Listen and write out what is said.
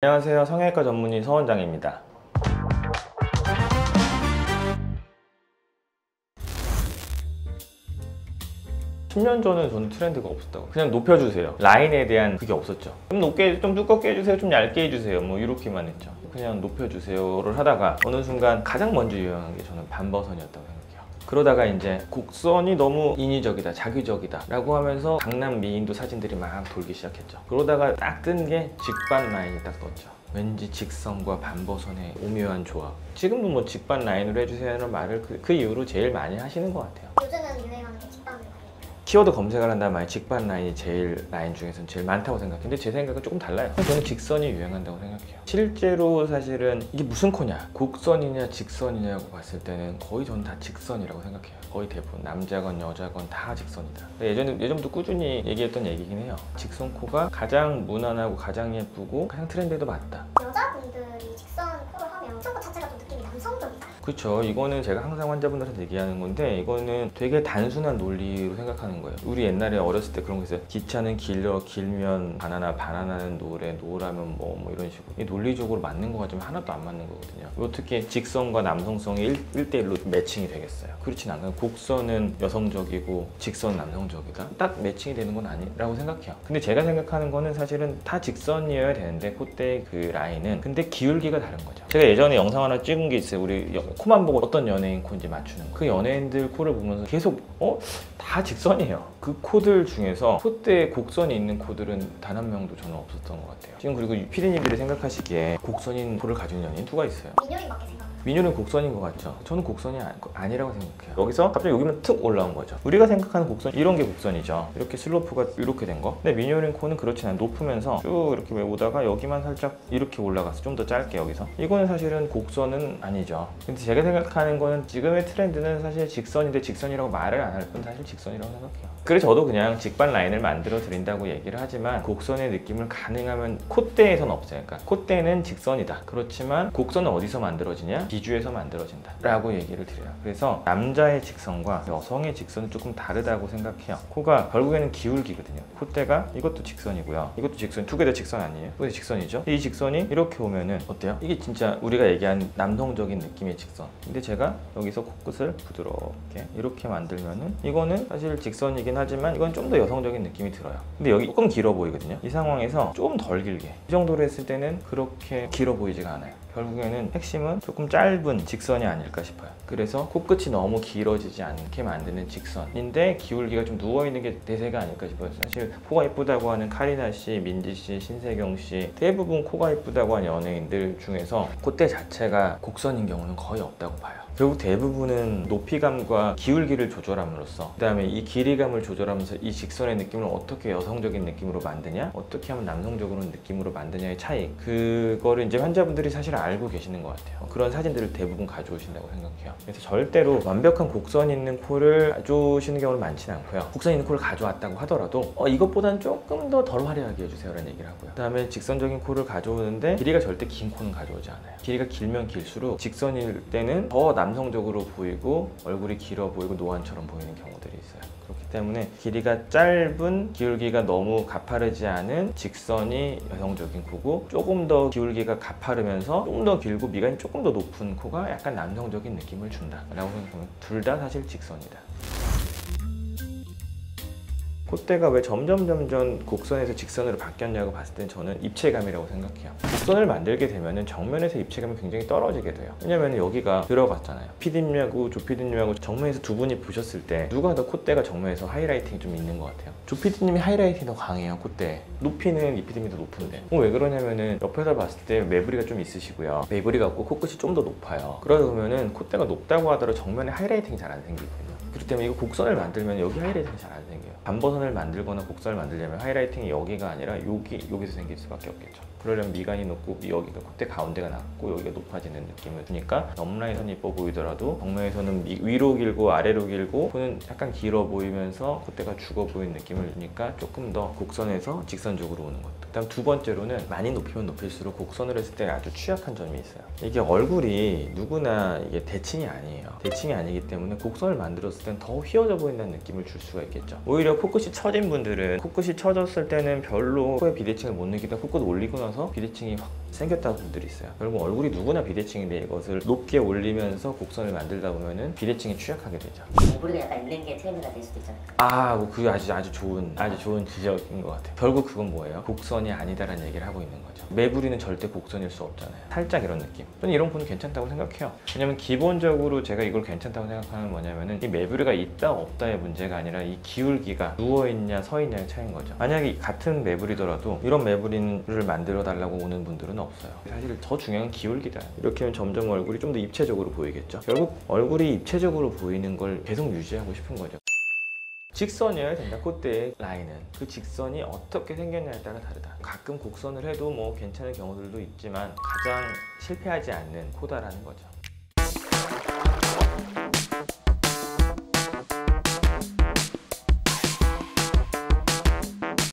안녕하세요. 성형외과 전문의 서원장입니다. (10년) 전은 저는 트렌드가 없었다고, 그냥 높여주세요. 라인에 대한 그게 없었죠. 좀 높게, 좀 두껍게 해주세요, 좀 얇게 해주세요, 뭐 이렇게만 했죠. 그냥 높여주세요를 하다가 어느 순간 가장 먼저 유행한 게 저는 반버선이었다고 생각해요. 그러다가 이제 곡선이 너무 인위적이다, 자기적이다 라고 하면서 강남 미인도 사진들이 막 돌기 시작했죠. 그러다가 딱 뜬 게 직반 라인이 딱 떴죠. 왠지 직선과 반버선의 오묘한 조합. 지금도 뭐 직반 라인으로 해주세요라는 말을 그 이후로 제일 많이 하시는 것 같아요. 요즘은 유행하는 게 직방으로 가요. 키워드 검색을 한다면 만약 직반 라인이 제일 라인 중에서는 제일 많다고 생각해요. 근데 제 생각은 조금 달라요. 저는 직선이 유행한다고 생각해요. 실제로 사실은 이게 무슨 코냐, 곡선이냐 직선이냐고 봤을 때는 거의 저는 다 직선이라고 생각해요. 거의 대부분 남자건 여자건 다 직선이다. 예전부터 꾸준히 얘기했던 얘기긴 해요. 직선 코가 가장 무난하고 가장 예쁘고 가장 트렌드에도 맞다. 여자분들이 직선 코를 하면 직선 코 자체가 좀 느낌이 남성적이다. 그렇죠. 이거는 제가 항상 환자분들한테 얘기하는 건데, 이거는 되게 단순한 논리로 생각하는 거예요. 우리 옛날에 어렸을 때 그런 거 있어요. 기차는 길면 바나나, 바나나는 노래, 노라면 뭐 이런 식으로. 이 논리적으로 맞는 거 같지만 하나도 안 맞는 거거든요. 어떻게 직선과 남성성이 1대1로 매칭이 되겠어요? 그렇진 않아요. 곡선은 여성적이고 직선은 남성적이다? 딱 매칭이 되는 건 아니라고 생각해요. 근데 제가 생각하는 거는 사실은 다 직선이어야 되는데, 콧대 그 라인은 근데 기울기가 다른 거죠. 제가 예전에 영상 하나 찍은 게 있어요. 우리 코만 보고 어떤 연예인 코인지 맞추는 거. 그 연예인들 코를 보면서 계속 다 직선이에요. 그 코들 중에서 콧대에 곡선이 있는 코들은 단 한 명도 저는 없었던 것 같아요. 지금 그리고 피디님들이 생각하시기에 곡선인 코를 가진 연예인 누가 있어요? 민효린밖에 생각 안 나요. 민효는 곡선인 것 같죠? 저는 곡선이 아니라고 생각해요. 여기서 갑자기 여기만 툭 올라온 거죠. 우리가 생각하는 곡선, 이런 게 곡선이죠. 이렇게 슬로프가 이렇게 된 거. 근데 민효린 코는 그렇지 않아요. 높으면서 쭉 이렇게 오다가 여기만 살짝 이렇게 올라갔어. 좀 더 짧게 여기서. 이거는 사실은 곡선은 아니죠. 근데 제가 생각하는 거는 지금의 트렌드는 사실 직선인데, 직선이라고 말을 안 할 뿐 사실 직선이라고 생각해요. 그래서 저도 그냥 직반 라인을 만들어 드린다고 얘기를 하지만, 곡선의 느낌을 가능하면 콧대에선 없어요. 그러니까 콧대는 직선이다. 그렇지만 곡선은 어디서 만들어지냐? 비주에서 만들어진다 라고 얘기를 드려요. 그래서 남자의 직선과 여성의 직선은 조금 다르다고 생각해요. 코가 결국에는 기울기거든요. 콧대가 이것도 직선이고요, 이것도 직선, 두 개 다 직선 아니에요? 두 개 다 직선이죠. 이 직선이 이렇게 오면은 어때요? 이게 진짜 우리가 얘기하는 남성적인 느낌의 직선. 근데 제가 여기서 코끝을 부드럽게 이렇게 만들면은 이거는 사실 직선이긴 하지만 이건 좀 더 여성적인 느낌이 들어요. 근데 여기 조금 길어 보이거든요. 이 상황에서 조금 덜 길게, 이 정도로 했을 때는 그렇게 길어 보이지가 않아요. 결국에는 핵심은 조금 짧은 직선이 아닐까 싶어요. 그래서 코끝이 너무 길어지지 않게 만드는 직선인데, 기울기가 좀 누워있는 게 대세가 아닐까 싶어요. 사실 코가 예쁘다고 하는 카리나 씨, 민지 씨, 신세경 씨, 대부분 코가 예쁘다고 하는 연예인들 중에서 콧대 자체가 곡선인 경우는 거의 없다고 봐요. 결국 대부분은 높이감과 기울기를 조절함으로써, 그 다음에 이 길이감을 조절하면서 이 직선의 느낌을 어떻게 여성적인 느낌으로 만드냐, 어떻게 하면 남성적으로 느낌으로 만드냐의 차이, 그거를 이제 환자분들이 사실 알고 계시는 것 같아요. 그런 사진들을 대부분 가져오신다고 생각해요. 그래서 절대로 완벽한 곡선 있는 코를 가져오시는 경우는 많지는 않고요. 곡선 있는 코를 가져왔다고 하더라도 이것보다는 조금 더 덜 화려하게 해주세요 라는 얘기를 하고요. 그 다음에 직선적인 코를 가져오는데, 길이가 절대 긴 코는 가져오지 않아요. 길이가 길면 길수록 직선일 때는 더 남성적으로 보이고 얼굴이 길어 보이고 노안처럼 보이는 경우들이 있어요. 그렇기 때문에 길이가 짧은, 기울기가 너무 가파르지 않은 직선이 여성적인 코고, 조금 더 기울기가 가파르면서 좀 더 길고 미간이 조금 더 높은 코가 약간 남성적인 느낌을 준다 라고 생각하면 둘 다 사실 직선이다. 콧대가 왜 점점 곡선에서 직선으로 바뀌었냐고 봤을 땐 저는 입체감이라고 생각해요. 곡선을 만들게 되면 정면에서 입체감이 굉장히 떨어지게 돼요. 왜냐면 여기가 들어갔잖아요. 피디님하고 조 피디님하고 정면에서 두 분이 보셨을 때 누가 더 콧대가 정면에서 하이라이팅이 좀 있는 것 같아요? 조 피디님이 하이라이팅이 더 강해요. 콧대 높이는 이 피디님이 더 높은데, 왜 그러냐면은 옆에서 봤을 때 매부리가 좀 있으시고요, 매부리가 없고 코끝이 좀 더 높아요. 그러다 보면은 콧대가 높다고 하더라도 정면에 하이라이팅이 잘 안 생기거든요. 그렇기 때문에 이거 곡선을 만들면 여기 하이라이팅이 잘 안 생겨요. 반버선을 만들거나 곡선을 만들려면 하이라이팅이 여기가 아니라 여기서 생길 수밖에 없겠죠. 그러려면 미간이 높고 여기가 콧대 가운데가 낮고 여기가 높아지는 느낌을 주니까 옆라인선이 이뻐 보이더라도 정면에서는 위로 길고 아래로 길고, 코는 약간 길어 보이면서 콧대가 죽어 보이는 느낌을 주니까 조금 더 곡선에서 직선적으로 오는 것. 그 다음 두 번째로는 많이 높이면 높일수록 곡선으로 했을 때 아주 취약한 점이 있어요. 이게 얼굴이 누구나 이게 대칭이 아니에요. 대칭이 아니기 때문에 곡선을 만들었을 땐 더 휘어져 보인다는 느낌을 줄 수가 있겠죠. 오히려 코끝이 처진 분들은 코끝이 처졌을 때는 별로 코에 비대칭을 못 느끼다 코끝 올리고 나서 비대칭이 확 생겼다는 분들이 있어요. 결국 얼굴이 누구나 비대칭인데 이것을 높게 올리면서 곡선을 만들다 보면은 비대칭에 취약하게 되죠. 매부리가 약간 있는 게 트렌드가 될 수도 있잖아요. 뭐 그게 아주 좋은 지적인 것 같아요. 결국 그건 뭐예요? 곡선이 아니다라는 얘기를 하고 있는 거죠. 매부리는 절대 곡선일 수 없잖아요. 살짝 이런 느낌. 저는 이런 분 괜찮다고 생각해요. 왜냐면 기본적으로 제가 이걸 괜찮다고 생각하는 뭐냐면은 이 매부리가 있다 없다의 문제가 아니라 이 기울기가 누워있냐 서있냐의 차이인 거죠. 만약에 같은 매부리더라도 이런 매부리를 만들어 달라고 오는 분들은 없어요. 사실 더 중요한 건 기울기다. 이렇게 하면 점점 얼굴이 좀 더 입체적으로 보이겠죠. 결국 얼굴이 입체적으로 보이는 걸 계속 유지하고 싶은 거죠. 직선이어야 된다. 콧대의 라인은 그 직선이 어떻게 생겼냐에 따라 다르다. 가끔 곡선을 해도 뭐 괜찮은 경우들도 있지만 가장 실패하지 않는 코다라는 거죠.